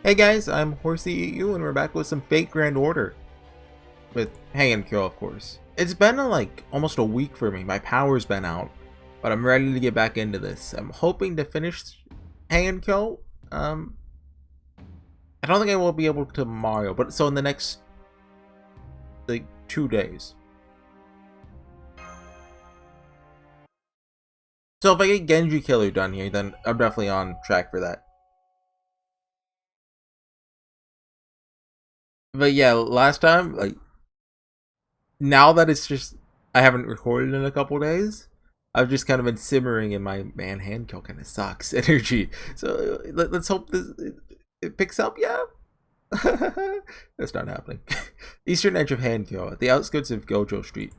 Hey guys, I'm HorseyEatYou and we're back with some Fate Grand Order. With Heian-Kyo, of course. It's been almost a week for me. My power's been out. But I'm ready to get back into this. I'm hoping to finish Heian-Kyo. I don't think I will be able to tomorrow, but so in the next 2 days. So if I get Genji Killer done here, then I'm definitely on track for that. But yeah, last time, now that it's just, I haven't recorded in a couple days, I've just kind of been simmering in my man Heian-Kyo kind of sucks energy. So let's hope it picks up, yeah? That's not happening. Eastern edge of Heian-Kyo, at the outskirts of Gojo Street.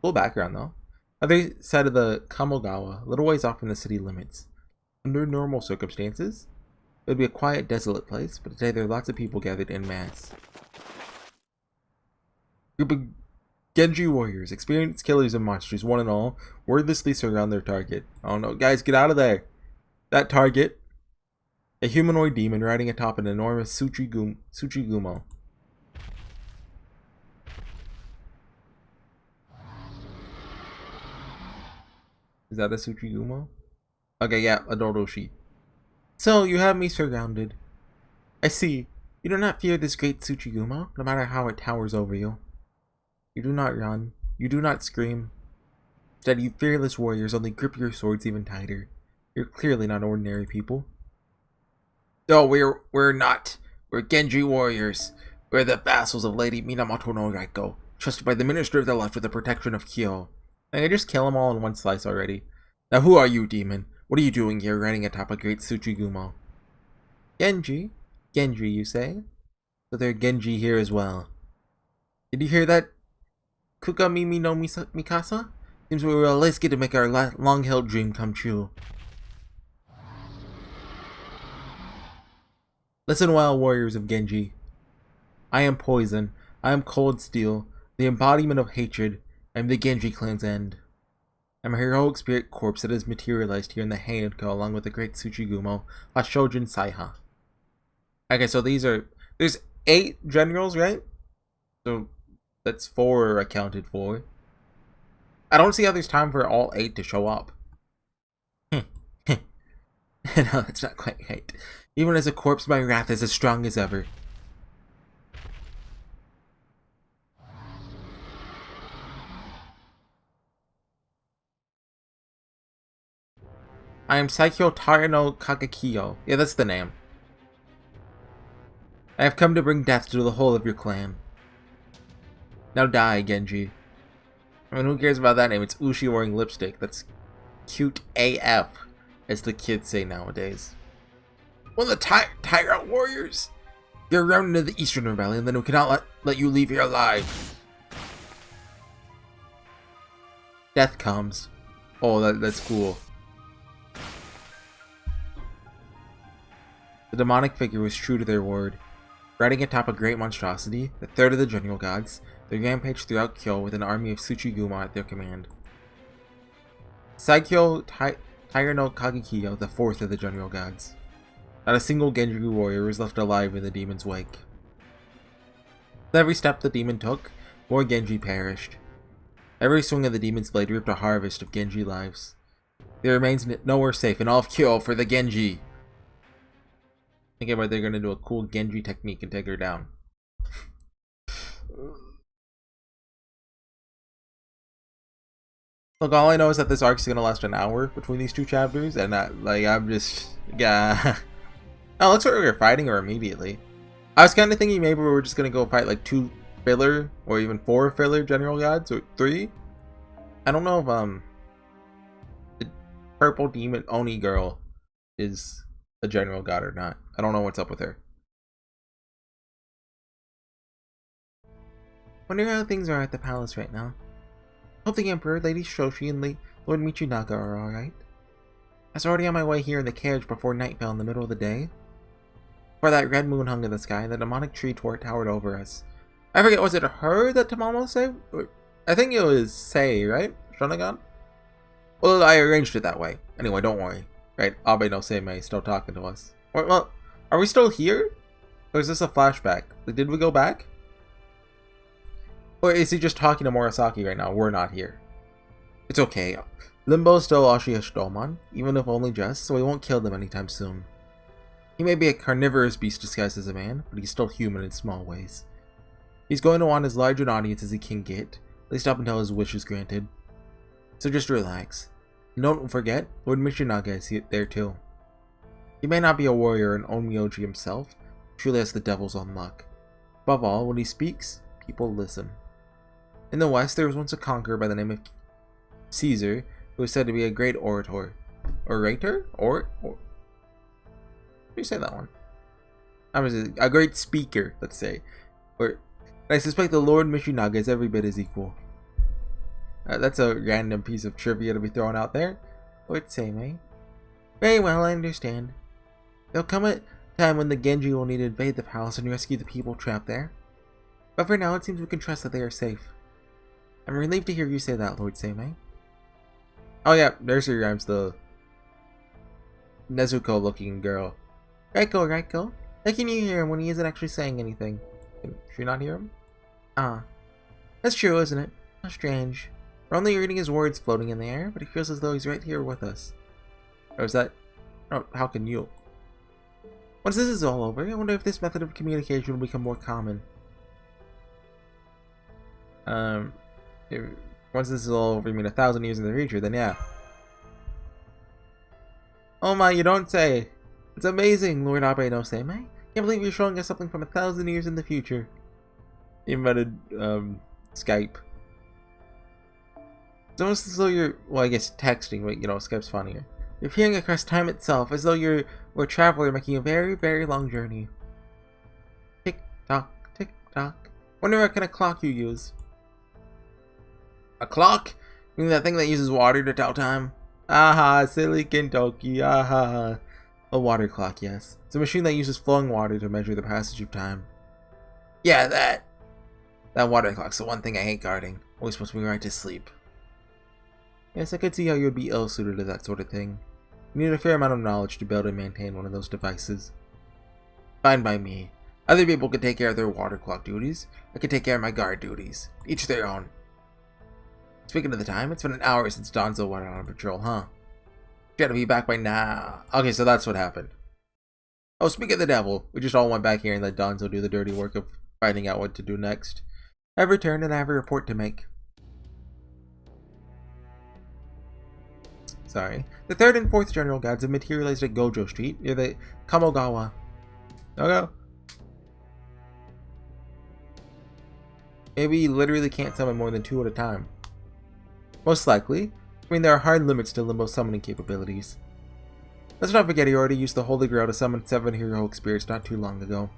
Cool background though. Other side of the Kamogawa, a little ways off from the city limits. Under normal circumstances, it would be a quiet, desolate place, but today there are lots of people gathered en masse. Group of Genji warriors, experienced killers and monsters, one and all, wordlessly surround their target. Oh no, guys, get out of there! That target, a humanoid demon riding atop an enormous Tsuchigumo. Is that a Tsuchigumo? Okay, yeah, a Ushi. So, you have me surrounded. I see. You do not fear this great Tsuchigumo, no matter how it towers over you. You do not run. You do not scream. Instead, you fearless warriors only grip your swords even tighter. You're clearly not ordinary people. No, we're not. We're Genji warriors. We're the vassals of Lady Minamoto no Raiko, trusted by the Minister of the Left with the protection of Kyo. I can just kill them all in one slice already. Now who are you, demon? What are you doing here riding atop a great Tsuchigumo? Genji? Genji, you say? So there are Genji here as well. Did you hear that? Kukamimi no Mikasa? Seems we were at least get to make our long-held dream come true. Listen well, warriors of Genji. I am poison. I am cold steel, the embodiment of hatred. I am the Genji clan's end. I'm a heroic spirit corpse that has materialized here in the Heian-Kyo along with the great Tsuchigumo, Shojin Saiha. Okay, so there's 8 generals, right? So that's 4 accounted for. I don't see how there's time for all 8 to show up. No, that's not quite right. Even as a corpse, my wrath is as strong as ever. I am Saikyo Tarano Kagekyo. Yeah, that's the name. I have come to bring death to the whole of your clan. Now die, Genji. I mean, who cares about that name? It's Ushi wearing lipstick. That's cute AF, as the kids say nowadays. One of the Tyrant Warriors! You're around into the Eastern Rebellion, then we cannot let you leave here alive. Death comes. Oh, that's cool. The demonic figure was true to their word. Riding atop a great monstrosity, the third of the general gods, they rampaged throughout Kyo with an army of Tsuchigumo at their command. Saikyo Taira Kagekyo, the fourth of the general gods. Not a single Genji warrior was left alive in the demon's wake. With every step the demon took, more Genji perished. Every swing of the demon's blade reaped a harvest of Genji lives. There remains nowhere safe in all of Kyo for the Genji. Think about they're gonna do a cool Genji technique and take her down. Look, all I know is that this arc's gonna last an hour between these 2 chapters, and I'm just, yeah. Oh, looks like we're fighting her immediately. I was kind of thinking maybe we were just gonna go fight like 2 filler, or even 4 filler general gods, or 3. I don't know if the purple demon Oni girl is a general god or not. I don't know what's up with her. Wonder how things are at the palace right now. Hope the Emperor, Lady Shoshi, and Lord Michinaga are alright. I was already on my way here in the carriage before night fell in the middle of the day. Before that red moon hung in the sky, the demonic tree towered over us. I forget, was it her that Tamamo saved? I think it was Sei, right? Shonagon? Well, I arranged it that way. Anyway, don't worry. Right, Abe no Seimei still talking to us. Well, Are we still here? Or is this a flashback? Like, did we go back? Or is he just talking to Murasaki right now? We're not here. It's okay. Limbo is still Ashihashdomon, even if only just, so we won't kill them anytime soon. He may be a carnivorous beast disguised as a man, but he's still human in small ways. He's going to want as large an audience as he can get, at least up until his wish is granted. So just relax. And don't forget, Lord Michinaga is there too. He may not be a warrior and Onmyoji himself, but truly has the devil's own luck. Above all, when he speaks, people listen. In the West, there was once a conqueror by the name of Caesar, who was said to be a great orator. Orator? Or how do you say that one? A great speaker, let's say. And I suspect the Lord Michinaga is every bit as equal. That's a random piece of trivia to be thrown out there. Lord Seimei. Very well, I understand. There'll come a time when the Genji will need to invade the palace and rescue the people trapped there. But for now, it seems we can trust that they are safe. I'm relieved to hear you say that, Lord Seimei. Oh yeah, nursery rhymes, the Nezuko-looking girl. Raiko, Raiko. How can you hear him when he isn't actually saying anything? Should you not hear him? Ah. That's true, isn't it? How strange. We're only reading his words floating in the air, but it feels as though he's right here with us. Or is that... Oh, how can you? Once this is all over, I wonder if this method of communication will become more common. Once this is all over, you mean 1,000 years in the future, then yeah. Oh my, you don't say! It's amazing, Lord Abe no Seimei. Can't believe you're showing us something from 1,000 years in the future. He invented, Skype. It's almost as though you're, well, I guess texting, but, you know, Skype's funnier. You're peering across time itself, as though you're a traveler making a very, very long journey. Tick-tock, tick-tock. Wonder what kind of clock you use. A clock? You mean that thing that uses water to tell time? Aha, silly Kentoki, aha. A water clock, yes. It's a machine that uses flowing water to measure the passage of time. Yeah, that water clock's the one thing I hate guarding. Always supposed to be right to sleep. Yes, I could see how you would be ill-suited to that sort of thing. You need a fair amount of knowledge to build and maintain one of those devices. Fine by me. Other people could take care of their water clock duties. I could take care of my guard duties. Each their own. Speaking of the time, it's been an hour since Danzo went out on patrol, huh? You gotta be back by now. Okay, so that's what happened. Oh, speak of the devil, we just all went back here and let Danzo do the dirty work of finding out what to do next. I've returned and I have a report to make. Sorry. The 3rd and 4th General Guards have materialized at Gojo Street, near the Kamogawa. Okay. Maybe you literally can't summon more than 2 at a time. Most likely. I mean, there are hard limits to Limbo's summoning capabilities. Let's not forget he already used the Holy Grail to summon 7 heroic spirits not too long ago.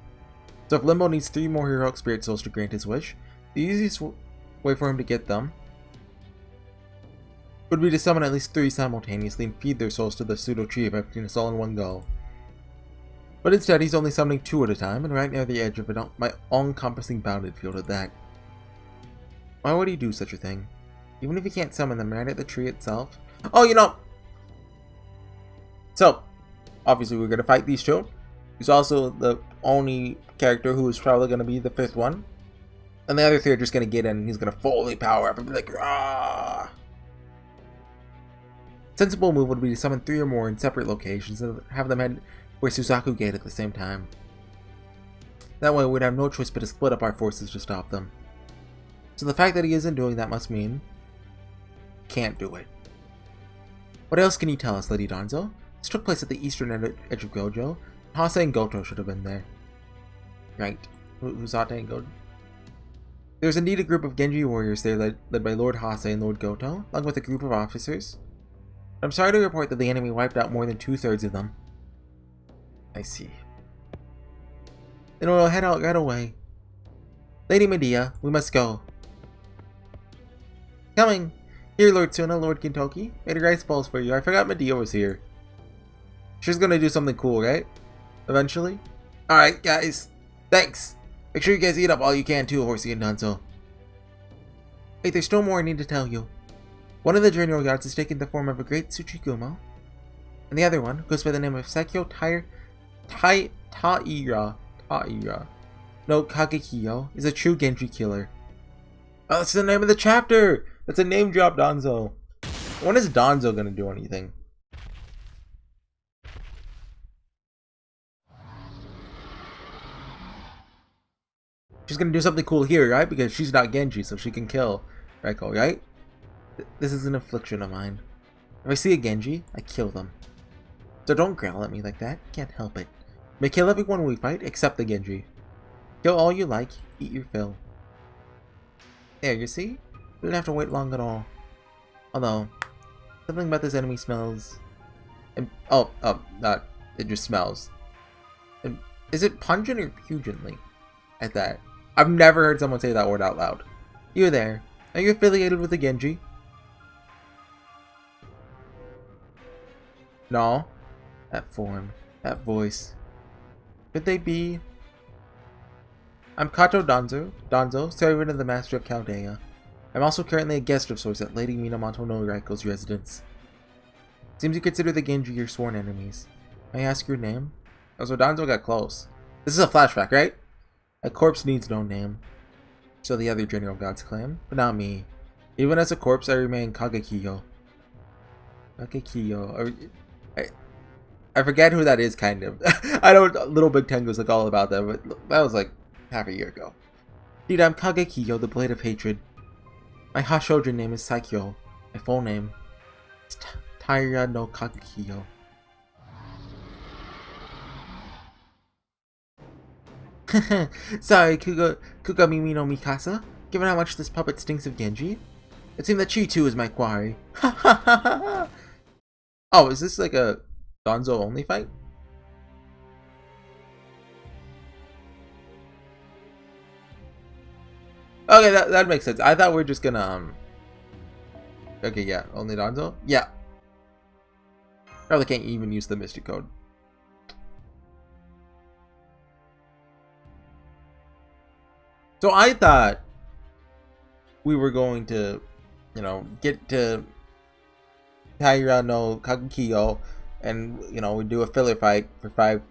So if Limbo needs 3 more heroic spirit souls to grant his wish, the easiest way for him to get them would be to summon at least 3 simultaneously and feed their souls to the pseudo tree of emptiness all in one go. But instead, he's only summoning 2 at a time, and right near the edge of my all-encompassing bounded field at that. Why would he do such a thing? Even if he can't summon them right at the tree itself? Oh, you know! So, obviously we're going to fight these 2. He's also the only character who is probably going to be the 5th one. And the other 3 are just going to get in and he's going to fully power up and be like, rah! Sensible move would be to summon 3 or more in separate locations and have them head where Suzaku Gate at the same time. That way we'd have no choice but to split up our forces to stop them. So the fact that he isn't doing that must mean can't do it. What else can you tell us, Lady Danzo? This took place at the eastern edge of Gojo. Hase and Goto should have been there. Right. Who's Hase and Goto? There's indeed a group of Genji warriors there led by Lord Hase and Lord Goto, along with a group of officers. I'm sorry to report that the enemy wiped out more than 2/3 of them. I see. Then we'll head out right away. Lady Medea, we must go. Coming! Here, Lord Suna, Lord Kintoki. Made a rice balls for you. I forgot Medea was here. She's gonna do something cool, right? Eventually? Alright, guys. Thanks. Make sure you guys eat up all you can too, Horsey and Danzo. Wait, there's still more I need to tell you. One of the General Guards has taken the form of a great Tsuchigumo, and the other one goes by the name of Sakyo Taira no Kagekyo is a true Genji killer. Oh, that's the name of the chapter! That's a name drop, Danzo. When is Danzo gonna do anything? She's gonna do something cool here, right? Because she's not Genji, so she can kill Reiko, right? This is an affliction of mine. If I see a Genji, I kill them. So don't growl at me like that. Can't help it. May kill everyone we fight, except the Genji. Kill all you like, eat your fill. There, you see? You didn't have to wait long at all. Although, something about this enemy smells... it just smells. And is it pungent or pungently? At that. I've never heard someone say that word out loud. You there. Are you affiliated with the Genji? No. That form. That voice. Could they be... I'm Kato Danzo, servant of the Master of Count Aya. I'm also currently a guest of sorts at Lady Minamoto no Raiko's residence. Seems you consider the Genji your sworn enemies. May I ask your name? Oh, so Danzo got close. This is a flashback, right? A corpse needs no name. So the other general gods claim, but not me. Even as a corpse, I remain Kagekyo. Kagekyo. I forget who that is, kind of. I know Little Big Ten was like all about that, but that was like half a year ago. Indeed, I'm Kagekyo, the Blade of Hatred. My Hashojin name is Saikyo. My full name is Taira no Kagekyo. Sorry, Kugamimi no Mikasa. Given how much this puppet stinks of Genji, it seemed that she too is my quarry. Oh, is this like a Danzo only fight? Okay, that makes sense. I thought we are just gonna okay, yeah, only Danzo? Yeah. Probably can't even use the Mystic Code. So I thought we were going to, you know, get to Taira no Kagekyo and, you know, we'd do a filler fight for 5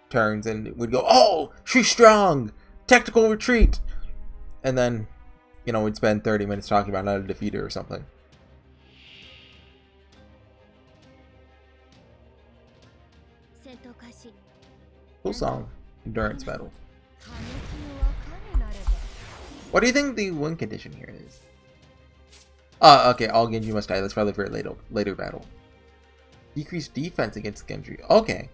turns and we'd go, oh, she's strong! Tactical retreat! And then, you know, we'd spend 30 minutes talking about how to defeat her or something. Cool song. Endurance battle. What do you think the win condition here is? Okay, all Genji must die. That's probably for a later battle. Decrease defense against Genji. Okay.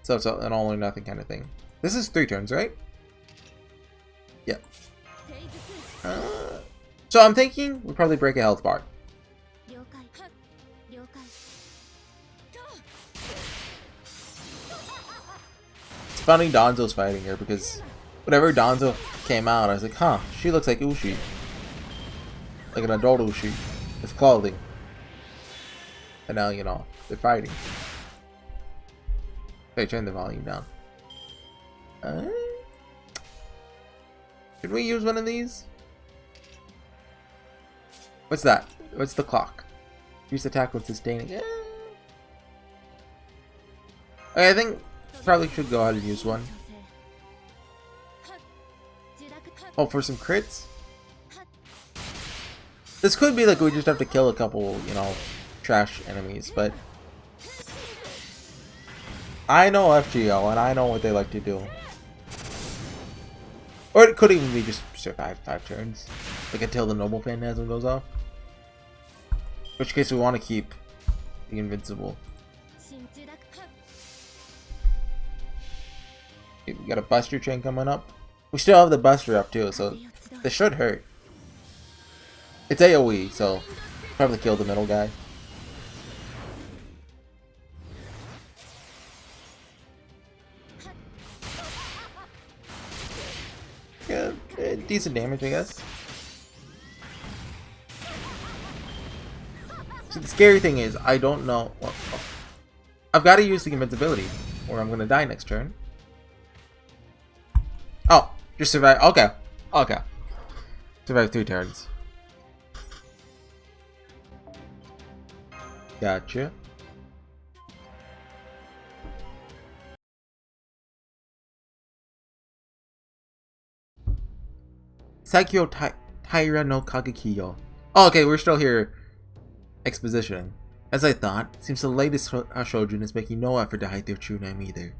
So it's an all or nothing kind of thing. This is 3 turns, right? Yeah. So I'm thinking we'll probably break a health bar. It's funny Danzo's fighting her because whenever Danzo came out, I was like, huh, she looks like Ushi. Like an adult Ushi with clothing. And now, you know, they're fighting. Okay, turn the volume down. Should we use one of these? What's that? What's the clock? Use attack when sustaining. Okay, I think probably should go ahead and use one. Oh, for some crits? This could be like we just have to kill a couple, you know, trash enemies, but I know FGO and I know what they like to do. Or it could even be just survive 5 turns, like until the Noble Phantasm goes off. In which case we want to keep the Invincible. Okay, we got a Buster chain coming up. We still have the Buster up too, so this should hurt. It's AoE, so probably kill the middle guy. Yeah, decent damage, I guess. So the scary thing is, I don't know. Well, I've got to use the invincibility, or I'm gonna die next turn. Oh, just survive. Okay, okay. Survive 3 turns. Gotcha. Saikyo Taira no Kagekiyo. Oh, okay, we're still here expositioning. As I thought, seems the latest Shojin is making no effort to hide their true name either.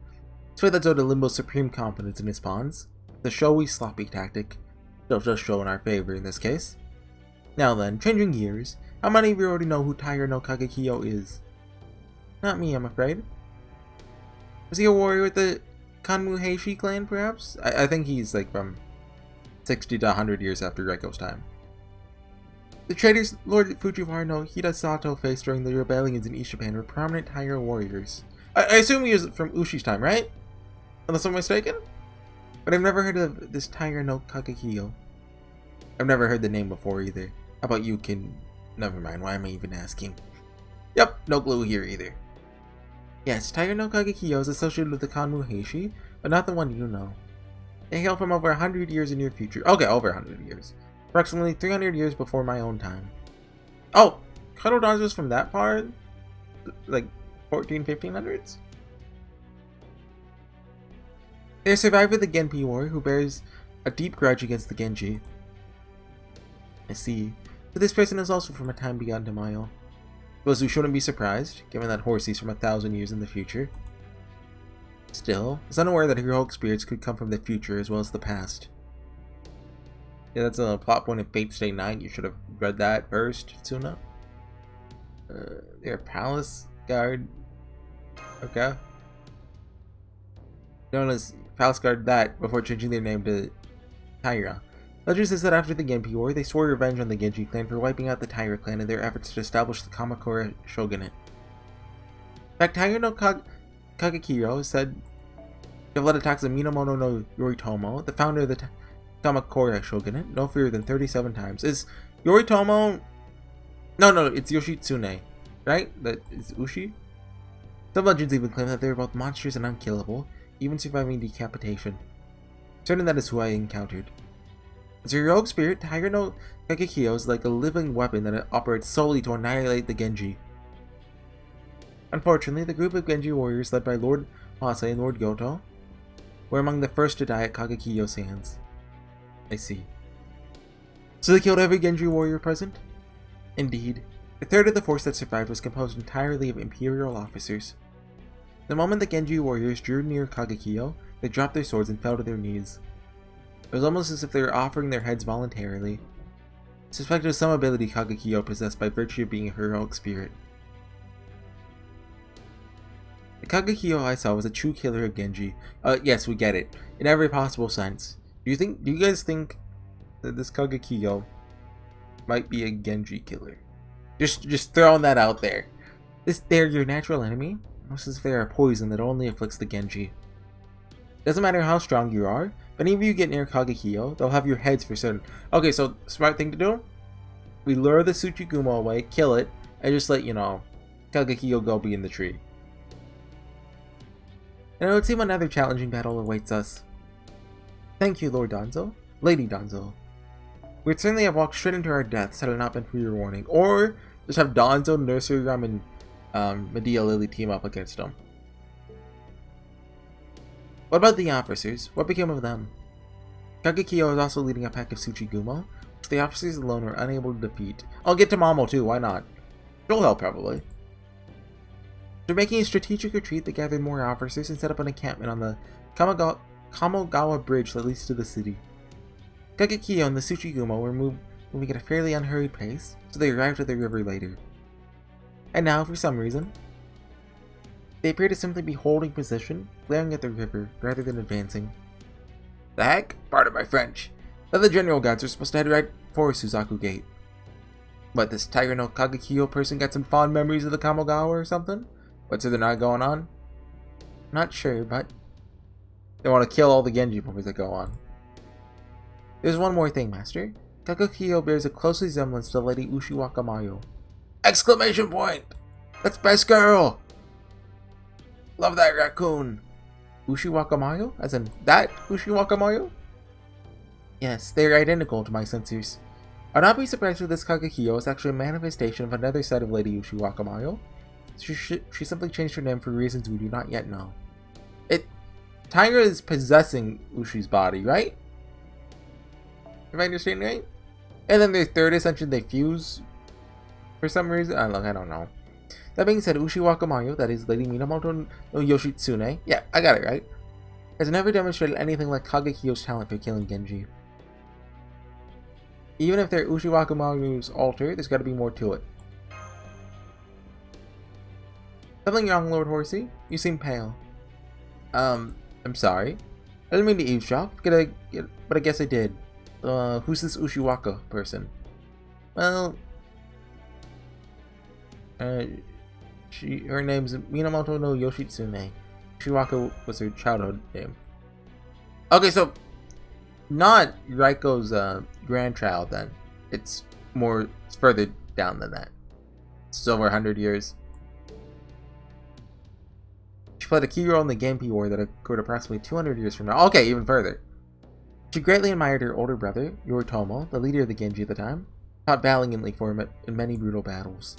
It's that's owed to Limbo's supreme confidence in his pawns. The showy, sloppy tactic still just show in our favor in this case. Now then, changing gears, how many of you already know who Taira no Kagekiyo is? Not me, I'm afraid. Was he a warrior with the Kanmu clan, perhaps? I think he's like from 60 to 100 years after Reiko's time. The traitors Lord Fujiwara no Hidasato faced during the rebellions in East Japan were prominent Taira warriors. I assume he was from Ushi's time, right? Unless I'm mistaken? But I've never heard of this Taira no Kagekiyo. I've never heard the name before either. How about you, Kin? Never mind, why am I even asking? Yep, no clue here either. Yes, Taira no Kagekiyo is associated with the Kanmu Heishi, but not the one you know. They hail from over 100 years in your future. Okay, over 100 years. Approximately 300 years before my own time. Oh, Cuddle Danzo's from that part? Like 1500s? They're a survivor of the Genpei War who bears a deep grudge against the Genji. I see. But this person is also from a time beyond Tamayo. Suppose we shouldn't be surprised, given that Horsey's from 1,000 years in the future. Still, I was unaware that heroic spirits could come from the future as well as the past. Yeah, that's a plot point in Fate Stay Night. You should have read that first, Tsuna. They're Palace Guard. Okay. Known as Palace Guard that before changing their name to Taira. Legend says that after the Genpei War, they swore revenge on the Genji clan for wiping out the Taira clan in their efforts to establish the Kamakura shogunate. In fact, Taira no Kagekiyo said to have led attacks on Minamoto no Yoritomo, the founder of the Kamakura shogunate, no fewer than 37 times. Is Yoritomo... No, it's Yoshitsune, right? That is Ushi? Some legends even claim that they were both monsters and unkillable, even surviving decapitation. Certain that is who I encountered. As a heroic spirit, Taira no Kagekiyo is like a living weapon that operates solely to annihilate the Genji. Unfortunately, the group of Genji warriors led by Lord Hase and Lord Goto were among the first to die at Kagekiyo's hands. I see. So they killed every Genji warrior present? Indeed. A third of the force that survived was composed entirely of Imperial officers. The moment the Genji warriors drew near Kagekiyo, they dropped their swords and fell to their knees. It was almost as if they were offering their heads voluntarily. I suspect it was some ability Kagekiyo possessed by virtue of being a heroic spirit. The Kagekiyo I saw was a true killer of Genji. Yes, we get it. In every possible sense. Do you guys think that this Kagekiyo might be a Genji killer? Just throwing that out there. They're your natural enemy, almost as if they're a poison that only afflicts the Genji. Doesn't matter how strong you are, if any of you get near Kagekiyo, they'll have your heads for certain. Okay, so smart thing to do? We lure the Tsuchigumo away, kill it, and just let, Kagekiyo go be in the tree. And it would seem another challenging battle awaits us. Thank you, Lord Danzo. Lady Danzo. We'd certainly have walked straight into our deaths had it not been for your warning. Or just have Danzo, Nurserygram, and Medea Lily team up against them. What about the officers? What became of them? Kagekiyo is also leading a pack of Tsuchigumo, which the officers alone are unable to defeat. I'll get to Mamo too, why not? She'll help probably. After making a strategic retreat, they gathered more officers and set up an encampment on the Kamogawa bridge that leads to the city. Kagekiyo and the Tsuchigumo were moving at a fairly unhurried pace, so they arrived at the river later. And now, for some reason, they appear to simply be holding position, glaring at the river, rather than advancing. The heck? Pardon my French. The other general guards are supposed to head right for Suzaku Gate. But this Taira no Kagekiyo person got some fond memories of the Kamogawa or something? What's there not going on? Not sure, but they want to kill all the Genji before they go on. There's one more thing, Master. Kagekiyo bears a close resemblance to Lady Ushi Wakamayo. Exclamation point! That's best girl! Love that raccoon! Ushi Wakamayo? As in, that Ushi Wakamayo? Yes, they are identical to my sensors. I'd not be surprised if this Kagekiyo is actually a manifestation of another side of Lady Ushi Wakamayo. She simply changed her name for reasons we do not yet know. Taira is possessing Ushi's body, right? if I understand right. And then their third ascension, they fuse for some reason. I don't know. That being said, Ushi Wakamayo, that is Lady Minamoto no Yoshitsune, yeah, I got it right, has never demonstrated anything like Kagekyo's talent for killing Genji. Even if they're Ushi Wakamayo's alter, there's got to be more to it. Something wrong, Lord Horsey? You seem pale. I'm sorry. I didn't mean to eavesdrop, but I guess I did. Who's this Ushiwaka person? Well, her name's Minamoto no Yoshitsune. Ushiwaka was her childhood name. Okay, so not Raiko's grandchild then. It's further down than that. It's over 100 years. She played a key role in the Genpei War that occurred approximately 200 years from now. Okay, even further. She greatly admired her older brother, Yoritomo, the leader of the Genji at the time, fought valiantly for him in many brutal battles.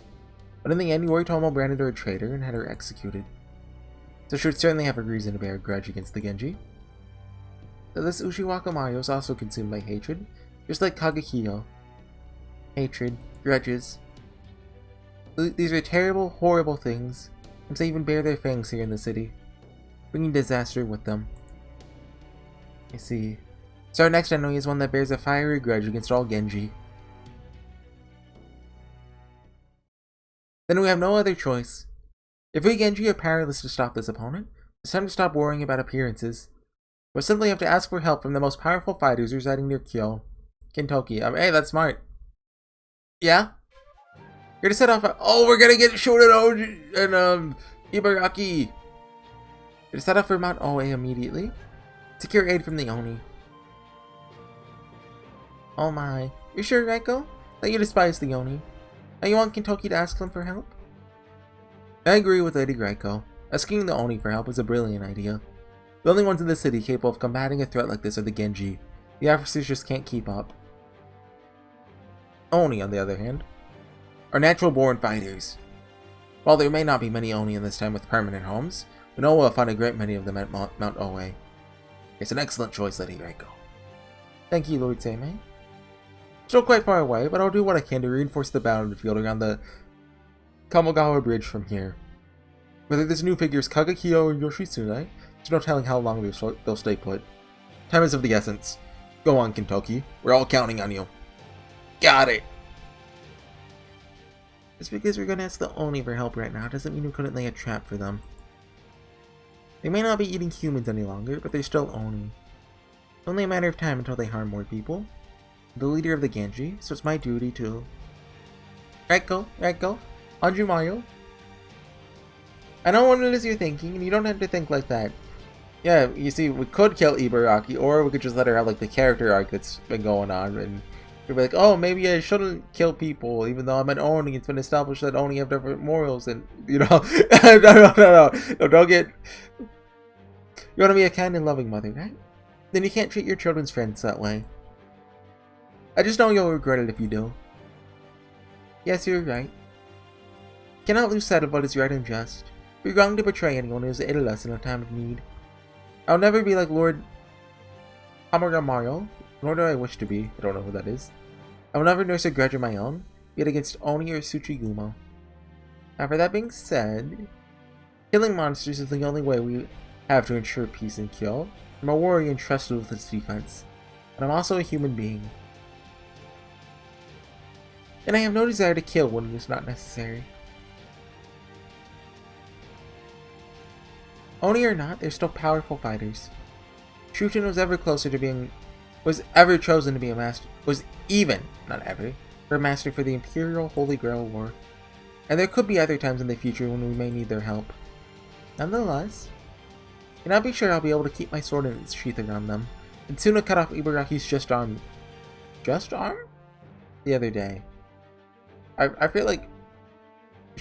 But in the end, Yoritomo branded her a traitor and had her executed. So she would certainly have a reason to bear a grudge against the Genji. So this Ushiwaka Mario is also consumed by hatred, just like Kagekyo. Hatred, grudges. These are terrible, horrible things. Some say even bear their fangs here in the city, bringing disaster with them. I see. So our next enemy is one that bears a fiery grudge against all Genji. Then we have no other choice. If we Genji are powerless to stop this opponent, it's time to stop worrying about appearances. We'll simply have to ask for help from the most powerful fighters residing near Kyo. Kentucky. Hey, that's smart. Yeah? You're gonna set off oh, we're gonna get Shonen and Ibaraki. You're gonna set off for Mount Oe immediately. Secure aid from the Oni. Oh my. You sure, Raiko? That you despise the Oni? Now you want Kentucky to ask them for help? I agree with Lady Raiko. Asking the Oni for help is a brilliant idea. The only ones in the city capable of combating a threat like this are the Genji. The officers just can't keep up. Oni, on the other hand, are natural-born fighters. While there may not be many Oni in this time with permanent homes, we know we'll find a great many of them at Mount Oe. It's an excellent choice, Lady Raiko. Thank you, Lord Seimei. Still quite far away, but I'll do what I can to reinforce the battlefield around the Kamogawa Bridge from here. Whether this new figure is Kagekyo or Yoshitsune, there's no telling how long they'll stay put. Time is of the essence. Go on, Kentucky. We're all counting on you. Got it! Just because we're gonna ask the Oni for help right now doesn't mean we couldn't lay a trap for them. They may not be eating humans any longer, but they're still Oni. It's only a matter of time until they harm more people. I'm the leader of the Genji, so it's my duty to... Raiko, Anjumayo. I know what it is you're thinking, and you don't have to think like that. Yeah, you see, we could kill Ibaraki, or we could just let her have like the character arc that's been going on, and we'd be like, oh, maybe I shouldn't kill people, even though I'm an Oni. It's been established that Oni have different morals, and, you know, no, don't get... You want to be a kind and loving mother, right? Then you can't treat your children's friends that way. I just know you'll regret it if you do. Yes, you're right. Cannot lose sight of what is right and just. We're wrong to betray anyone who has aided us in a time of need. I'll never be like Lord Hamagamayo, nor do I wish to be. I don't know who that is. I will never nurse a grudge of my own, be it against Oni or Tsuchigumo. Now, for that being said, killing monsters is the only way we have to ensure peace in Kyo. I'm a warrior entrusted with its defense, and I'm also a human being. And I have no desire to kill when it is not necessary. Oni or not, they're still powerful fighters. Shuten was ever chosen to be a master, a master for the Imperial Holy Grail War. And there could be other times in the future when we may need their help. Nonetheless, you can be sure I'll be able to keep my sword in its sheath around them, and soon to cut off Ibaraki's just arm? The other day. I feel like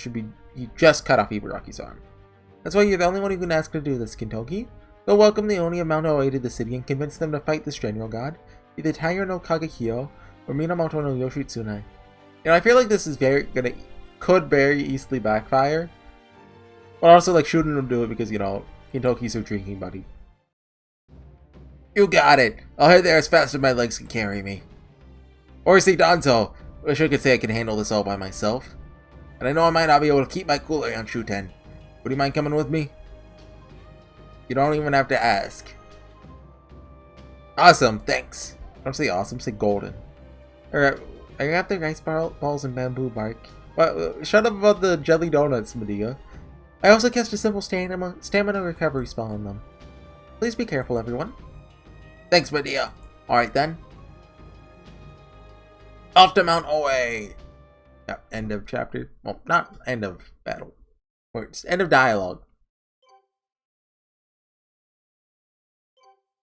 you just cut off Ibaraki's arm. That's why you're the only one who can ask to do this, Kentucky. Go welcome the Oni of Mount Oe to the city and convince them to fight this general god, either Taiyo no Kagekyo or Minamoto no Yoshitsune. You know, I feel like this is could very easily backfire. But also, like, Shuden will do it because, you know, Kentucky's her drinking buddy. You got it! I'll head there as fast as my legs can carry me. Horsey Danzo! Wish I could say I can handle this all by myself. And I know I might not be able to keep my cool around Shuten. Would you mind coming with me? You don't even have to ask. Awesome, thanks. Don't say awesome, say golden. Alright, I got the rice balls and bamboo bark. Well, shut up about the jelly donuts, Medea. I also cast a simple stamina recovery spell on them. Please be careful, everyone. Thanks, Medea. Alright then. Off to Mount Oe! Yep, end of chapter. Well, not end of battle. Words. End of dialogue.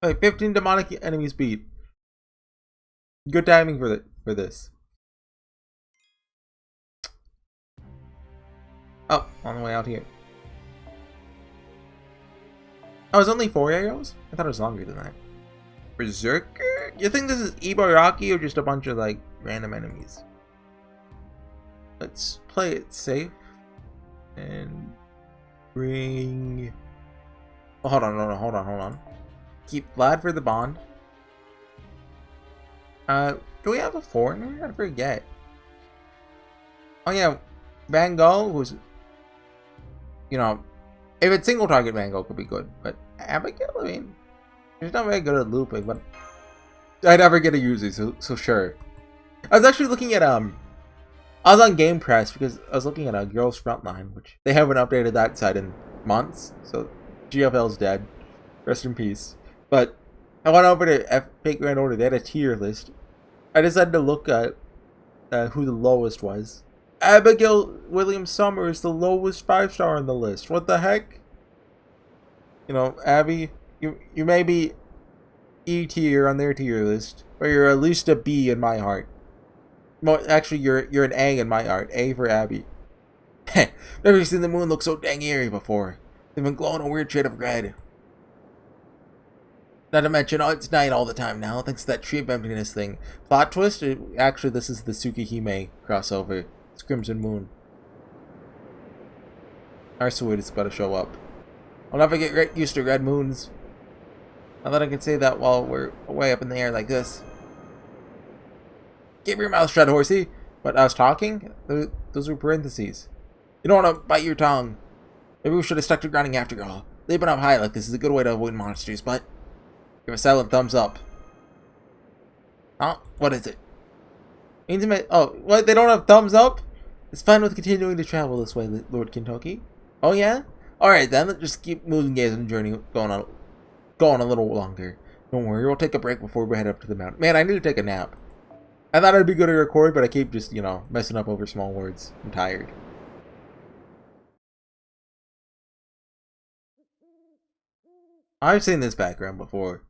Wait, 15 demonic enemies beat. Good timing for this. Oh, on the way out here. Oh, it's only 4 arrows? I thought it was longer than that. Berserker? You think this is Ibaraki or just a bunch of, like, random enemies? Let's play it safe. And bring... Oh, hold on. Keep Vlad for the bond. Do we have a foreigner? I forget. Oh yeah, Van Gogh, who's... You know, if it's single target, Van Gogh could be good. But Abigail, I mean, she's not very good at looping, but I never get a user, so sure. I was actually looking at, I was on Game Press because I was looking at Girls Frontline, which they haven't updated that site in months, so GFL's dead. Rest in peace. But I went over to Epic Grand Order, they had a tier list. I decided to look at who the lowest was. Abigail Williams Summer is the lowest 5-star on the list. What the heck? You know, Abby, you may be E tier on their tier list, but you're at least a B in my heart. Well, actually, you're an A in my heart. A for Abby. Never seen the moon look so dang eerie before. They've been glowing a weird shade of red. Not to mention, it's night all the time now, thanks to that tree of emptiness thing. Plot twist? Actually, this is the Tsukihime crossover. It's Crimson Moon. Our Suid is about to show up. I'll never get used to red moons. Not that I can say that while we're way up in the air like this. Keep your mouth shut, Horsey. But I was talking? Those were parentheses. You don't want to bite your tongue. Maybe we should have stuck to grinding after all. Leaping up high like this is a good way to avoid monsters, but... Give a silent thumbs up. Oh, what is it? Intimate. Oh, what? They don't have thumbs up? It's fine with continuing to travel this way, Lord Kentucky. Oh yeah? Alright then, let's just keep moving guys on the journey going a little longer. Don't worry, we'll take a break before we head up to the mountain. Man, I need to take a nap. I thought I'd be good to record, but I keep just, you know, messing up over small words. I'm tired. I've seen this background before.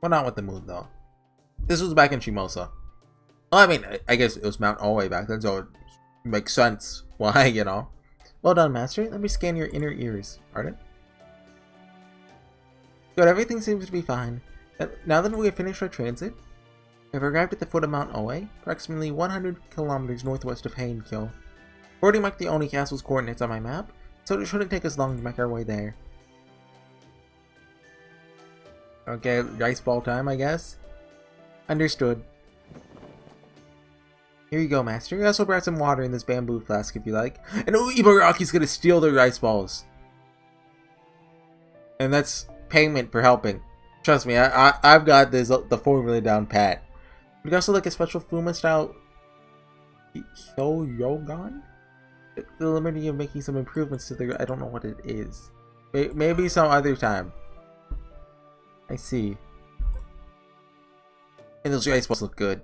Well, not with the moon, though. This was back in Shimosa. Well, I mean, I guess it was Mount Oe back then, so it makes sense why, you know. Well done, Master. Let me scan your inner ears. Pardon? Good, everything seems to be fine. Now that we have finished our transit, we have arrived at the foot of Mount Oe, approximately 100 kilometers northwest of Heian-Kyo. I've already marked the Oni Castle's coordinates on my map, so it shouldn't take us long to make our way there. Okay, rice ball time, I guess. Understood. Here you go, Master. I also brought some water in this bamboo flask if you like. And Ibaraki's gonna steal the rice balls. And that's payment for helping. Trust me, I've got this the formula down pat. Would you also like a special Fuma style Hyoyogan? The liberty of making some improvements to the... I don't know what it is. Maybe some other time. I see. And those rice balls look good.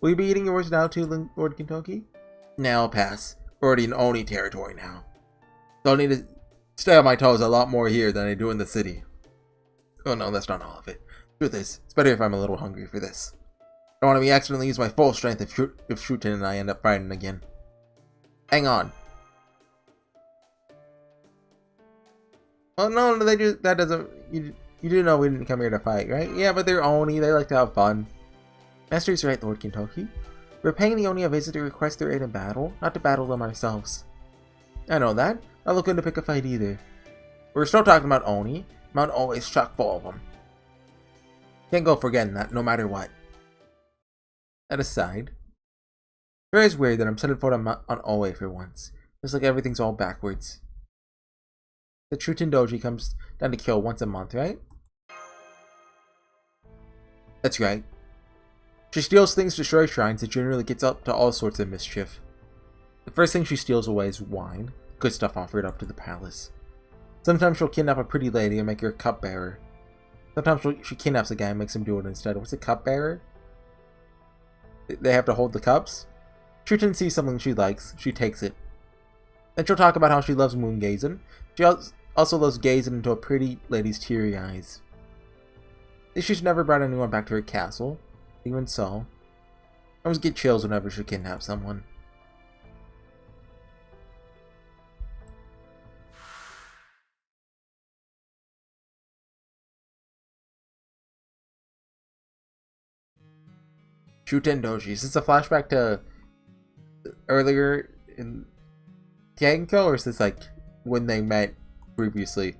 Will you be eating yours now too, Lord Kentucky? Nah, I'll pass. We're already in Oni territory now. So I'll need to stay on my toes a lot more here than I do in the city. Oh no, that's not all of it. Truth is, it's better if I'm a little hungry for this. I don't want to be accidentally use my full strength if Shuten and I end up fighting again. Hang on. Oh no, that doesn't... You do know we didn't come here to fight, right? Yeah, but they're Oni, they like to have fun. Master's right, Lord Kentucky. We're paying the Oni a visit to request their aid in battle, not to battle them ourselves. I know that. Not looking to pick a fight either. We're still talking about Oni. Mount Oe is chock full of them. Can't go forgetting that, no matter what. That aside, it's very weird that I'm setting foot on Oe for once. Just like everything's all backwards. The Truten Doji comes down to Kyo once a month, right? That's right. She steals things, destroys shrines, and generally gets up to all sorts of mischief. The first thing she steals away is wine, good stuff offered up to the palace. Sometimes she'll kidnap a pretty lady and make her a cupbearer. Sometimes she kidnaps a guy and makes him do it instead. What's a cupbearer? They have to hold the cups? Truten sees something she likes, she takes it. Then she'll talk about how she loves moon gazing. She also loves gazing into a pretty lady's teary eyes. She's never brought anyone back to her castle. Even so, I always get chills whenever she kidnaps someone. Truten Doji. Is this a flashback to earlier in Heian-Kyo, or is this like when they met previously,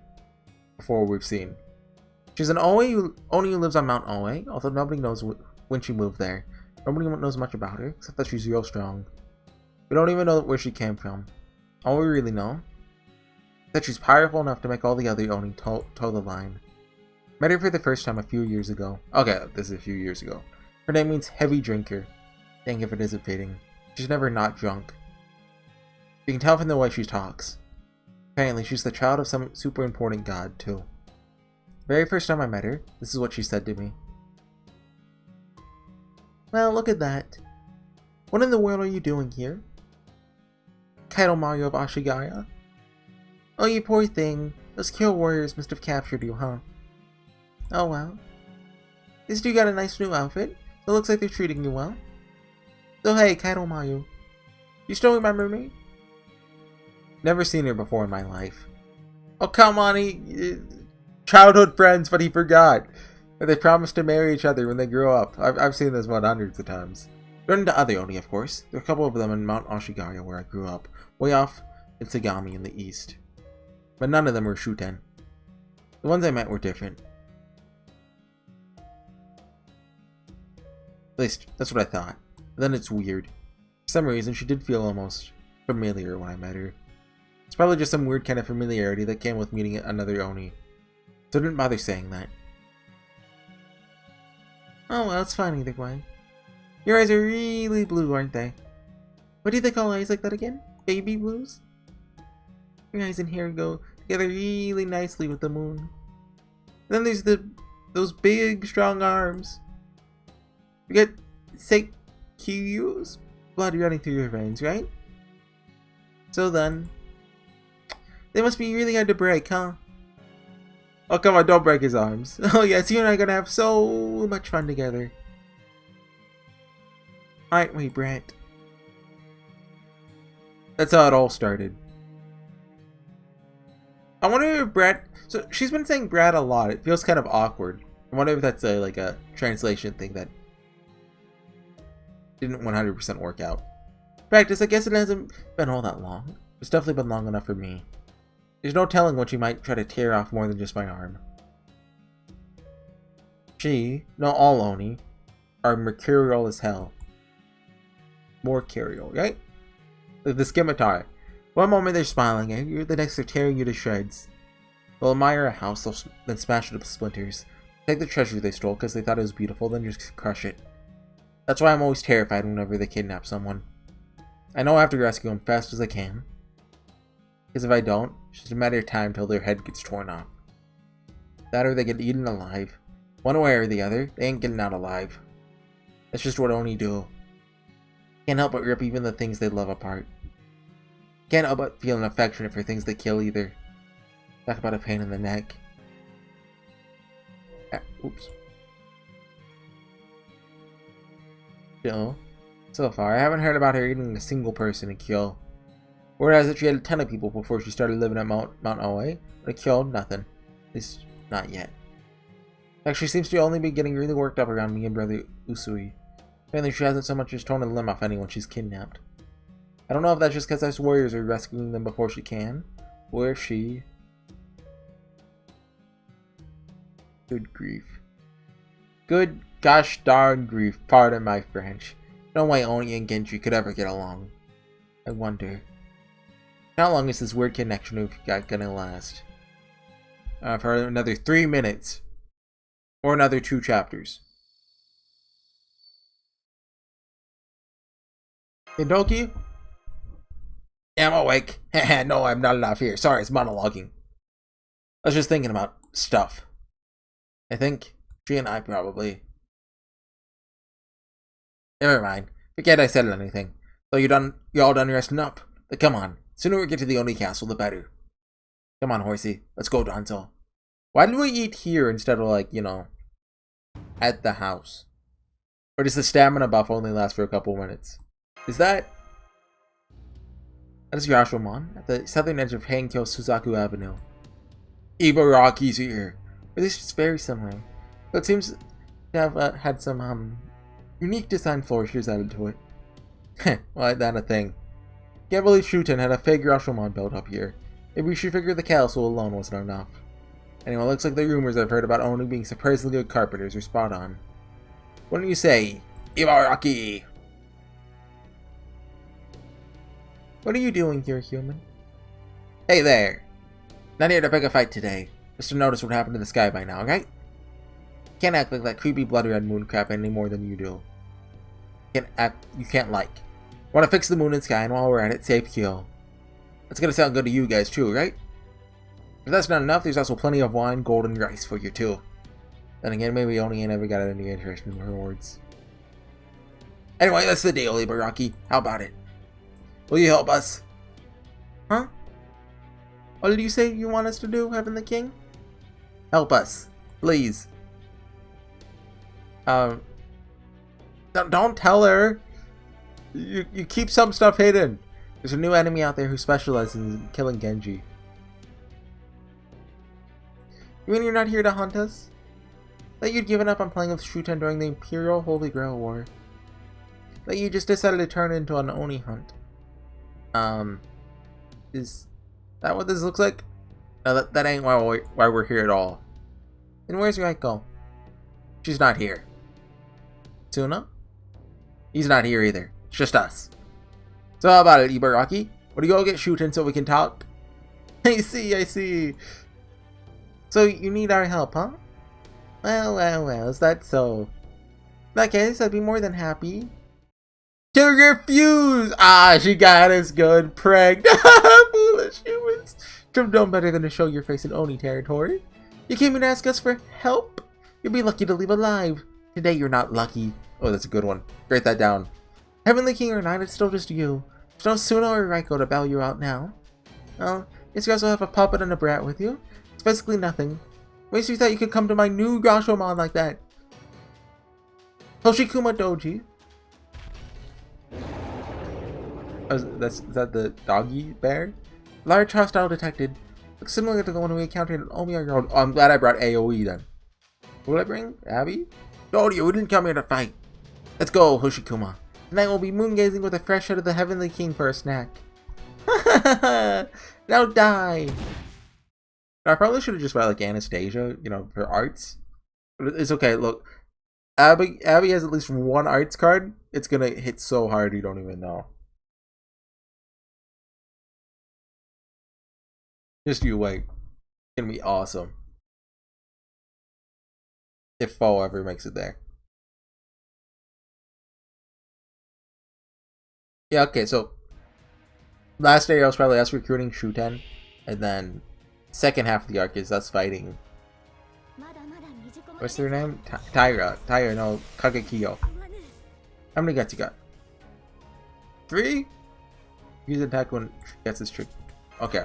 before we've seen? She's an Oni who lives on Mount Oe, although nobody knows when she moved there. Nobody knows much about her, except that she's real strong. We don't even know where she came from. All we really know is that she's powerful enough to make all the other Oni toe the line. Met her for the first time a few years ago. Okay, this is a few years ago. Her name means heavy drinker. Dang if it isn't fitting. She's never not drunk. You can tell from the way she talks. Apparently, she's the child of some super important god, too. Very first time I met her, this is what she said to me. Well, look at that. What in the world are you doing here? Kaido Mario of Ashigaya? Oh, you poor thing. Those Kyo warriors must have captured you, huh? Oh well. At least you got a nice new outfit. It looks like they're treating you well. So hey, Kaido Mayu. You still remember me? Never seen her before in my life. Oh come on, childhood friends, but he forgot. They promised to marry each other when they grew up. I've seen this one hundreds of times. Run into other Oni, of course. There are a couple of them in Mount Ashigaya where I grew up. Way off in Sagami in the east. But none of them were Shuten. The ones I met were different. At least, that's what I thought. But then it's weird. For some reason, she did feel almost familiar when I met her. It's probably just some weird kind of familiarity that came with meeting another Oni. So I didn't bother saying that. Oh well, it's fine either way. Your eyes are really blue, aren't they? What do they call eyes like that again? Baby blues? Your eyes and hair go together really nicely with the moon. And then there's those big, strong arms. You get Sakurai blood running through your veins, right? So then, they must be really hard to break, huh? Oh come on, don't break his arms. Oh yes, you and I are gonna have so much fun together. Aren't we, Brett? That's how it all started. I wonder if Brett... So, she's been saying Brad a lot. It feels kind of awkward. I wonder if that's like a translation thing that didn't 100% work out. Practice, I guess it hasn't been all that long. It's definitely been long enough for me. There's no telling when she might try to tear off more than just my arm. No, all Oni, are mercurial as hell. Mercurial, right? Like the scimitar. One moment they're smiling at you, the next they're tearing you to shreds. They'll admire a house, then smash it up to splinters. Take the treasure they stole because they thought it was beautiful, then just crush it. That's why I'm always terrified whenever they kidnap someone. I know I have to rescue them fast as I can. Because if I don't, it's just a matter of time till their head gets torn off. That or they get eaten alive. One way or the other, they ain't getting out alive. That's just what Oni do. Can't help but rip even the things they love apart. Can't help but feeling affectionate for things they kill either. Talk about a pain in the neck. Oops. Still, so far, I haven't heard about her eating a single person in Kyo. Whereas that she had a ton of people before she started living at Mount Oe, but at Kyo, nothing. At least, not yet. Actually, seems to only be getting really worked up around me and brother Usui. Apparently she hasn't so much as torn a limb off anyone she's kidnapped. I don't know if that's just because us warriors are rescuing them before she can, or if she... Good grief. Good gosh darn grief, pardon my French. No way Oni and Genji could ever get along. I wonder, how long is this weird connection we've got gonna last? For another 3 minutes. Or another 2 chapters. Hindoki? Yeah, I'm awake. No, I'm not enough here. Sorry, it's monologuing. I was just thinking about stuff. I think she and I probably. Never mind. Forget I said anything. So you're all done resting up. But come on. The sooner we get to the Oni castle, the better. Come on, Horsey. Let's go, Danzo. Why did we eat here instead of, like, you know, at the house? Or does the stamina buff only last for a couple minutes? That is Yashomon at the southern edge of Heian-Kyo Suzaku Avenue. Ibaraki's here. Or this is very similar. But it seems to have had some unique design flourishes added to it. Heh, why that a thing? Can't believe Shuten had a fake Yashomon built up here. Maybe we should figure the castle alone wasn't enough. Anyway, looks like the rumors I've heard about Oni being surprisingly good carpenters are spot on. What do you say, Ibaraki? What are you doing here, human? Hey there! Not here to pick a fight today. Just to notice what happened to the sky by now, right? Can't act like that creepy bloody red moon crap any more than you do. You can't like. Want to fix the moon and sky, and while we're at it, save Kyo. That's gonna sound good to you guys too, right? If that's not enough, there's also plenty of wine, gold, and rice for you too. Then again, maybe Oni ain't ever got any interest in rewards. Anyway, that's the deal, Ibaraki. How about it? Will you help us? Huh? What did you say you want us to do, Heaven the King? Help us. Please. Don't tell her. You keep some stuff hidden. There's a new enemy out there who specializes in killing Genji. You mean you're not here to hunt us? That you'd given up on playing with Shuten during the Imperial Holy Grail War. That you just decided to turn into an Oni hunt. Is that what this looks like? No, that ain't why we're here at all. Then where's Raiko? She's not here. Tsuna? He's not here either. It's just us. So how about it, Ibaraki? What do you go get Shuten so we can talk? I see. So you need our help, huh? Well, is that so? In that case, I'd be more than happy to refuse! Ah, she got us good, pranked. Foolish humans. Could've known better than to show your face in Oni territory. You came here to ask us for help? You'll be lucky to leave alive. Today you're not lucky. Oh, that's a good one. Write that down. Heavenly King or not, it's still just you. There's no Suna or Raiko to bail you out now. Well, guess you also have a puppet and a brat with you. It's basically nothing. Makes you thought you could come to my new Gashomon like that. Toshikuma Doji. Oh, is that the doggy bear? Large hostile detected. Looks similar to the one we encountered in Omiya Road. Oh, I'm glad I brought AoE then. What did I bring? Abby? Told you, we didn't come here to fight. Let's go, Hoshikuma. Tonight we'll be moon-gazing with a fresh head of the Heavenly King for a snack. Now die! I probably should have just brought like Anastasia, you know, for arts. But it's okay, look. Abby has at least one arts card. It's gonna hit so hard you don't even know. Just you wait. It's gonna be awesome. If Foe ever makes it there. Yeah, okay, so last area was probably us recruiting Shuten, and then second half of the arc is us fighting. What's their name? Tyra, no, Kagekiyo. How many guts you got? 3? Use attack when gets his trick. Okay.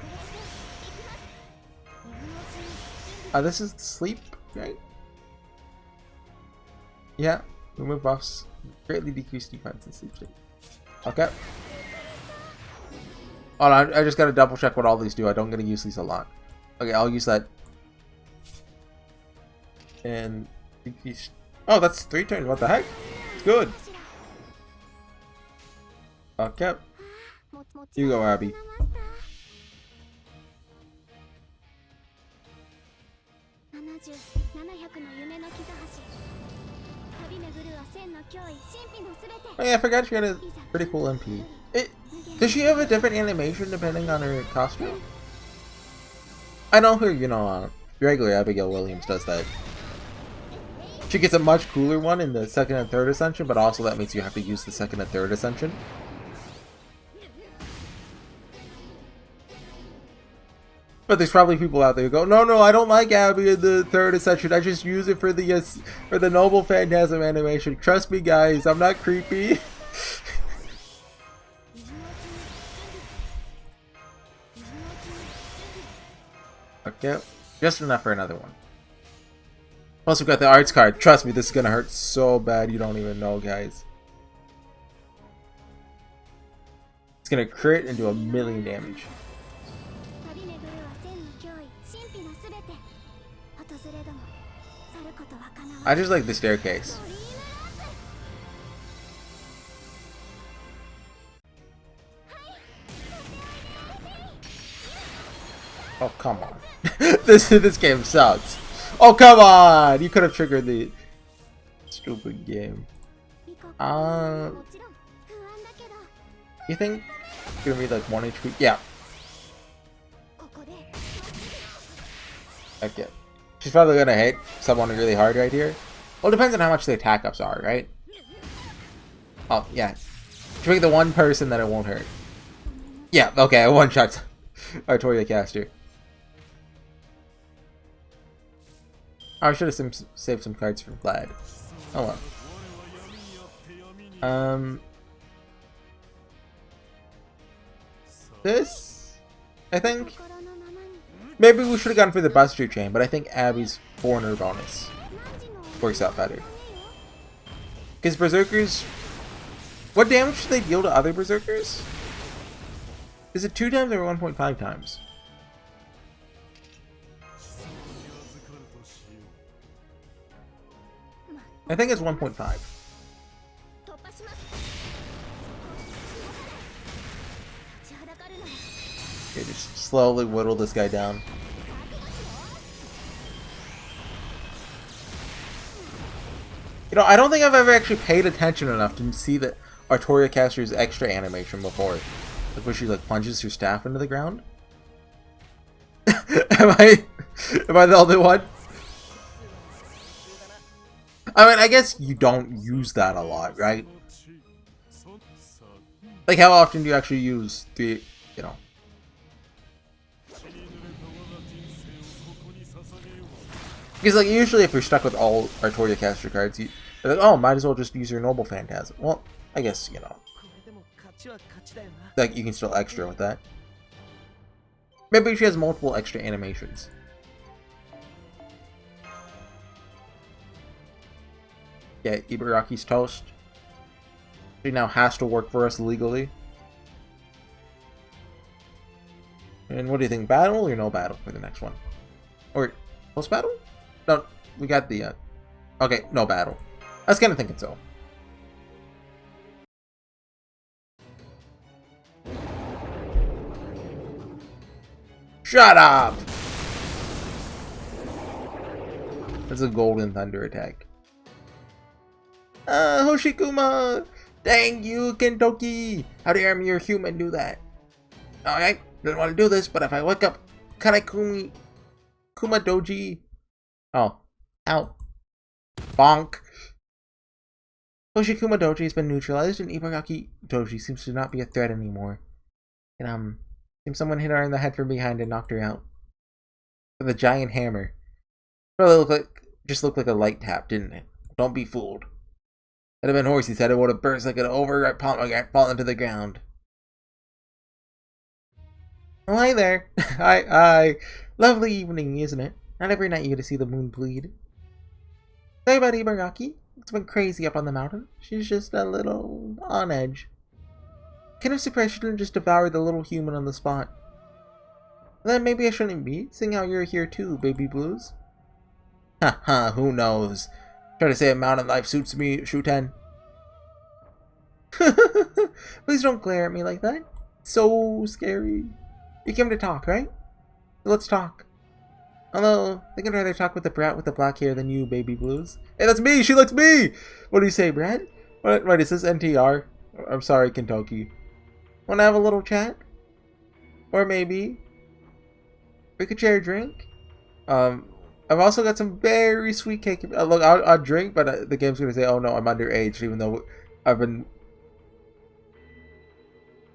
This is sleep, right? Yeah, remove buffs. Greatly decrease defense in sleep state. Okay. Hold on, I just gotta double check what all these do. I don't get to use these a lot. Okay, I'll use that. And oh, that's 3 turns. What the heck? It's good. Okay. You go, Abby. Oh yeah, I forgot she had a pretty cool MP. Does she have a different animation depending on her costume? I know her, you know, regular Abigail Williams does that. She gets a much cooler one in the second and third ascension, but also that means you have to use the second and third ascension. But there's probably people out there who go, no, I don't like Abby in the third ascension. I just use it for the Noble Phantasm animation. Trust me, guys, I'm not creepy. Okay, just enough for another one. Plus, we got the arts card. Trust me, this is gonna hurt so bad you don't even know, guys. It's gonna crit and do 1,000,000 damage. I just like the staircase. Oh, come on. This game sucks. Oh, come on! You could have triggered the stupid game. You think it's gonna be like 1 HP? Yeah. Okay. She's probably gonna hit someone really hard right here. Well, it depends on how much the attack ups are, right? Oh, yeah. She'll be the one person that it won't hurt. Yeah, okay, one shot Artoria caster. Oh, I should have saved some cards for Vlad. Oh well. This, I think, maybe we should have gone for the Buster Chain, but I think Abby's foreigner bonus works out better. Because Berserkers, what damage do they deal to other Berserkers? Is it 2 times or 1.5 times? I think it's 1.5. Okay, just slowly whittle this guy down. You know, I don't think I've ever actually paid attention enough to see the Artoria caster's extra animation before. Like where she like plunges her staff into the ground. am I the only one? I mean, I guess you don't use that a lot, right? Like, how often do you actually use the, you know? Because, like, usually if you're stuck with all Artoria caster cards, you're like, oh, might as well just use your Noble Phantasm. Well, I guess, you know. Like, you can still extra with that. Maybe she has multiple extra animations. Yeah, Ibaraki's toast. She now has to work for us legally. And what do you think? Battle or no battle for the next one? Or post battle? No, we got the. Okay, no battle. I was kind of thinking so. Shut up! That's a Golden Thunder attack. Hoshikuma! Dang you, Kentoki! How dare me, you're human, do that? Alright, didn't want to do this, but if I wake up Kanekumi Kumadoji. Oh. Ow. Bonk. Hoshikuma Doji has been neutralized, and Ibaraki Doji seems to not be a threat anymore. And, seems someone hit her in the head from behind and knocked her out. With a giant hammer. Probably just looked like a light tap, didn't it? Don't be fooled. It'd have been Horsey's head, it would have burst like an overripe pomegranate fallen to the ground. Oh, hi there. Hi. Lovely evening, isn't it? Not every night you get to see the moon bleed. Sorry about Ibaraki. It's been crazy up on the mountain. She's just a little on edge. Kind of surprised she didn't just devour the little human on the spot. Then maybe I shouldn't be, seeing how you're here too, Baby Blues. Haha, who knows? Try to say a mountain life suits me, Shuten. Please don't glare at me like that. It's so scary. You came to talk, right? Let's talk. Although, I think I'd rather talk with the brat with the black hair than you, baby blues. Hey, that's me! She likes me! What do you say, Brad? What is this NTR? I'm sorry, Kentucky. Wanna have a little chat? Or maybe we could share a drink? I've also got some very sweet cake. Look, I'll drink, but the game's gonna say, oh no, I'm underage, even though I've been...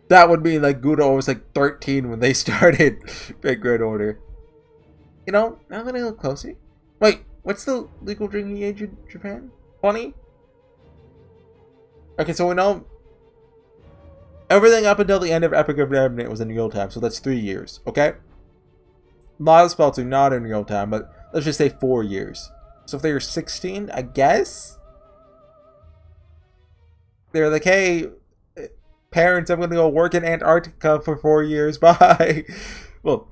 That would mean like Gudo was like 13 when they started Big Red Order. You know, now that I look closer... Wait, what's the legal drinking age in Japan? 20? Okay, so we know everything up until the end of Epic of Remnant was in real time, so that's 3 years, okay? A lot of spells are not in real time, but let's just say 4 years. So if they were 16, I guess? They're like, hey, parents, I'm gonna go work in Antarctica for 4 years, bye! Well,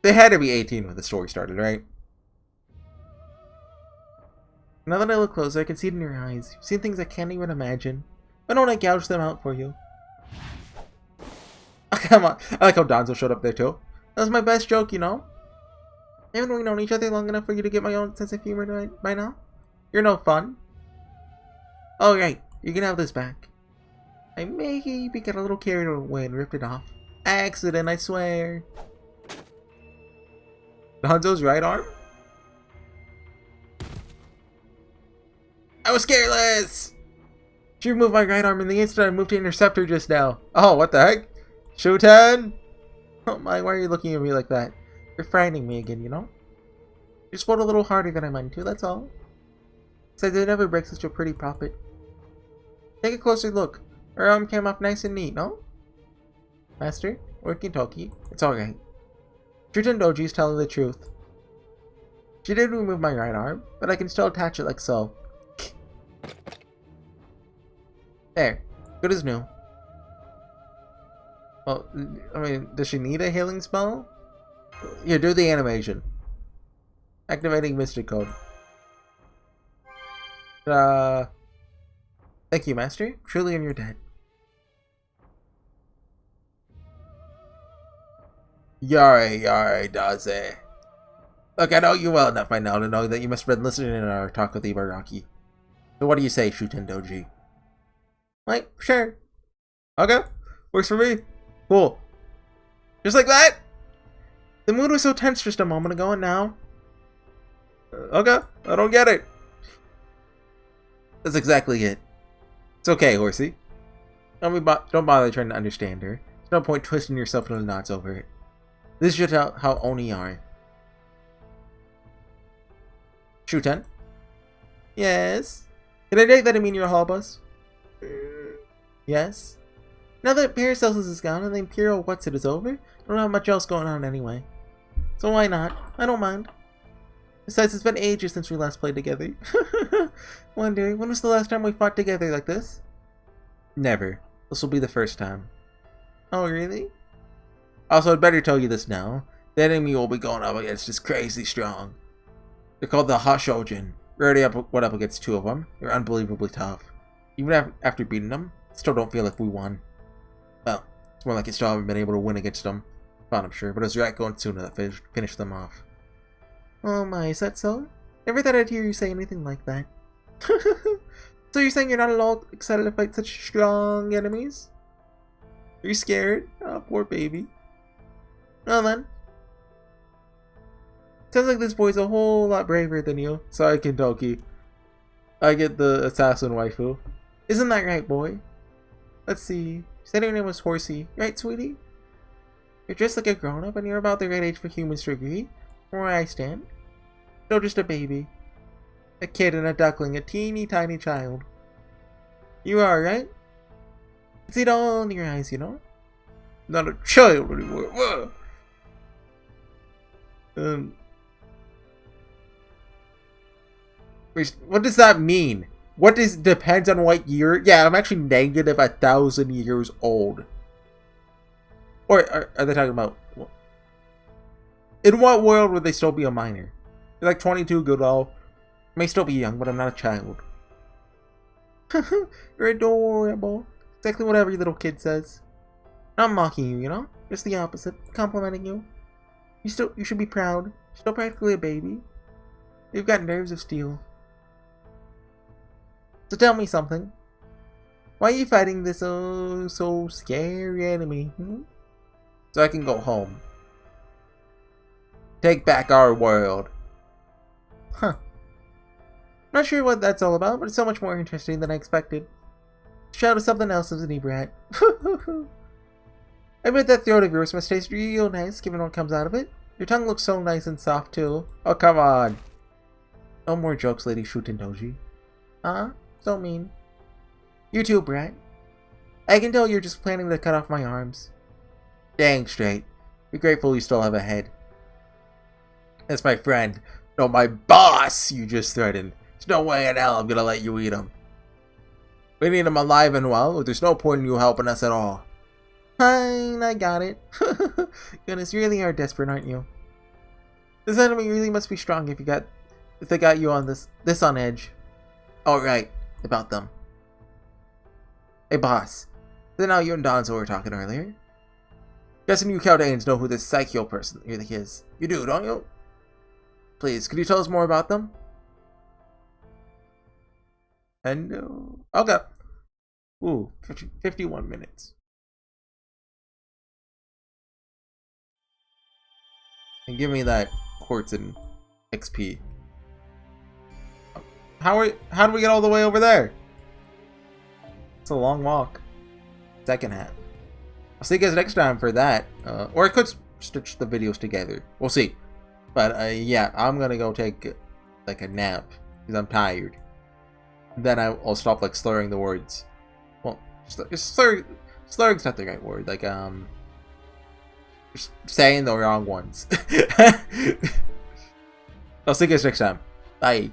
they had to be 18 when the story started, right? Now that I look closer, I can see it in your eyes. You've seen things I can't even imagine. Why don't I gouge them out for you? Oh, come on. I like how Donzo showed up there too. That was my best joke, you know? Haven't we known each other long enough for you to get my own sense of humor by now? You're no fun. Oh, right. You can have this back. I maybe got a little carried away and ripped it off. Accident, I swear. Donzo's right arm? I was careless! She removed my right arm in the instant I moved to intercept her just now. Oh, what the heck? Shuten? Oh my, why are you looking at me like that? You're frightening me again, you know? You explode a little harder than I meant to, that's all. Besides, it never breaks such a pretty profit. Take a closer look. Her arm came off nice and neat, no? Master, walkie-talkie, it's alright. Shuten Doji's telling the truth. She did remove my right arm, but I can still attach it like so. There. Good as new. Well, I mean, does she need a healing spell? Here, do the animation. Activating Mystic Code. Thank you, Master. Truly, and you're dead. Yari, Daze. Look, I know you well enough by now to know that you must have been listening to our talk with Ibaraki. So what do you say, Shuten Doji? Like, sure. Okay. Works for me. Cool. Just like that? The mood was so tense just a moment ago, and now... okay. I don't get it. That's exactly it. It's okay, Horsey. Don't bother trying to understand her. There's no point twisting yourself into knots over it. This is just how Oni are. Shuten? Yes? Can I take that to mean you're a hall bus? Yes? Now that Paracelsus is gone and the Imperial What's-It is over, I don't have much else going on anyway. So why not? I don't mind. Besides, it's been ages since we last played together. Wondering, when was the last time we fought together like this? Never. This will be the first time. Oh, really? Also, I'd better tell you this now. The enemy we'll be going up against is crazy strong. They're called the Hashojin. We already went up against 2 of them. They're unbelievably tough. Even after beating them, still don't feel like we won. Well, it's more like you still haven't been able to win against them. Fun, I'm sure, but it was right going sooner that finished them off. Oh my, is that so? Never thought I'd hear you say anything like that. So you're saying you're not at all excited to fight such strong enemies? Are you scared? Oh, poor baby. Well then. Sounds like this boy's a whole lot braver than you. Sorry, Kentucky. I get the assassin waifu. Isn't that right, boy? Let's see. You said your name was Horsey, right, sweetie? You're dressed like a grown-up and you're about the right age for humans to agree. From where I stand. Still just a baby. A kid and a duckling, a teeny tiny child. You are, right? I see it all in your eyes, you know? Not a child anymore. Whoa. What does that mean? Depends on what year? Yeah, I'm actually negative 1,000 years old. Or are they talking about... In what world would they still be a minor? You're like 22, Goodall. May still be young, but I'm not a child. You're adorable. Exactly what every little kid says. I'm mocking you, you know? Just the opposite. Complimenting you. You should be proud. You're still practically a baby. You've got nerves of steel. So tell me something. Why are you fighting this oh so scary enemy? So I can go home. Take back our world. Huh. Not sure what that's all about, but it's so much more interesting than I expected. Shout is something else, isn't he, Brat? I bet that throat of yours must taste real nice, given what comes out of it. Your tongue looks so nice and soft, too. Oh, come on. No more jokes, Lady Shutendoji. So mean. You too, Brat. I can tell you're just planning to cut off my arms. Dang straight. Be grateful you still have a head. That's my friend. No, my boss you just threatened. There's no way in hell I'm gonna let you eat him. We need him alive and well, or there's no point in you helping us at all. Fine, I got it. Goodness, you really are desperate, aren't you? This enemy really must be strong if they got you on this on edge. Oh right, about them. Hey boss, then now you and Donzo were talking earlier. Guessing you Caldanes know who this Saikyo person really is. You do, don't you? Please, could you tell us more about them? And okay. Ooh, 51 minutes. And give me that quartz and XP. How do we get all the way over there? It's a long walk. Second half. I'll see you guys next time for that. Or I could stitch the videos together. We'll see. But yeah, I'm gonna go take like a nap because I'm tired. Then I'll stop like slurring the words. Well, slurring's not the right word. Like just saying the wrong ones. I'll see you guys next time. Bye.